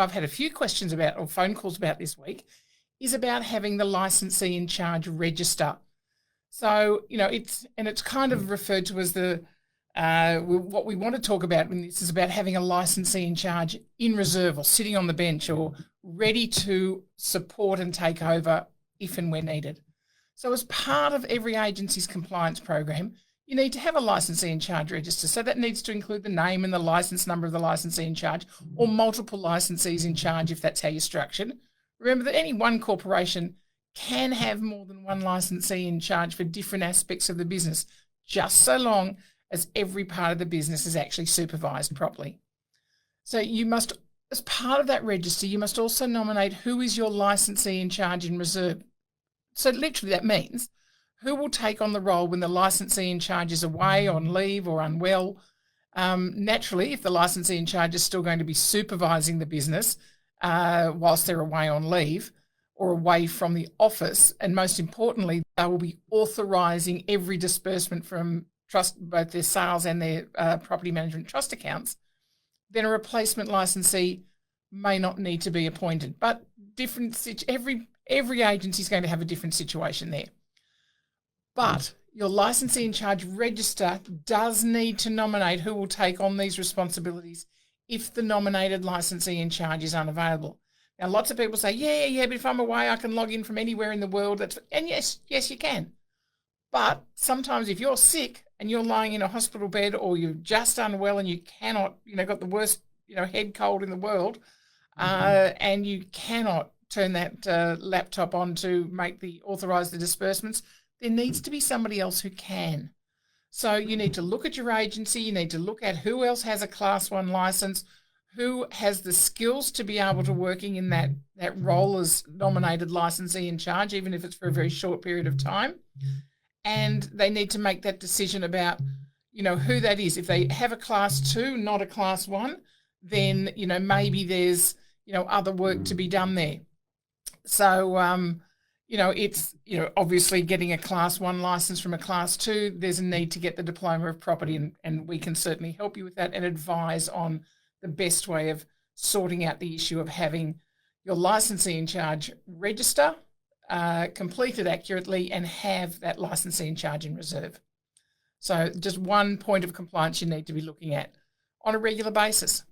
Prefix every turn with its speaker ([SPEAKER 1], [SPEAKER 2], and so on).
[SPEAKER 1] I've had a few questions about or phone calls about this week is about having the licensee in charge register. So, it's kind of referred to as what we want to talk about in this is about having a licensee in charge in reserve or sitting on the bench or ready to support and take over if and when needed. So as part of every agency's compliance program, you need to have a licensee in charge register. So that needs to include the name and the license number of the licensee in charge or multiple licensees in charge if that's how you're structured. Remember that any one corporation can have more than one licensee in charge for different aspects of the business, just so long as every part of the business is actually supervised properly. So you must, as part of that register, you must also nominate who is your licensee in charge in reserve. So literally that means who will take on the role when the licensee in charge is away, on leave or unwell. Naturally, if the licensee in charge is still going to be supervising the business whilst they're away on leave or away from the office, and most importantly, they will be authorising every disbursement from trust, both their sales and their property management trust accounts, then a replacement licensee may not need to be appointed. But every agency is going to have a different situation there. But your licensee in charge register does need to nominate who will take on these responsibilities if the nominated licensee in charge is unavailable. Now, lots of people say, yeah, but if I'm away, I can log in from anywhere in the world. And yes, you can. But sometimes if you're sick and you're lying in a hospital bed or you're just unwell and you cannot, got the worst, head cold in the world, and you cannot turn that laptop on to authorise the disbursements, there needs to be somebody else who can. So you need to look at your agency, you need to look at who else has a Class 1 licence, who has the skills to be able to working in that role as nominated licensee in charge, even if it's for a very short period of time. And they need to make that decision about, who that is. If they have a Class 2, not a Class 1, then, maybe there's, other work to be done there. So, it's, obviously getting a Class 1 licence from a Class 2, there's a need to get the diploma of property, and we can certainly help you with that and advise on the best way of sorting out the issue of having your licensee in charge register, complete it accurately, and have that licensee in charge in reserve. So just one point of compliance you need to be looking at on a regular basis.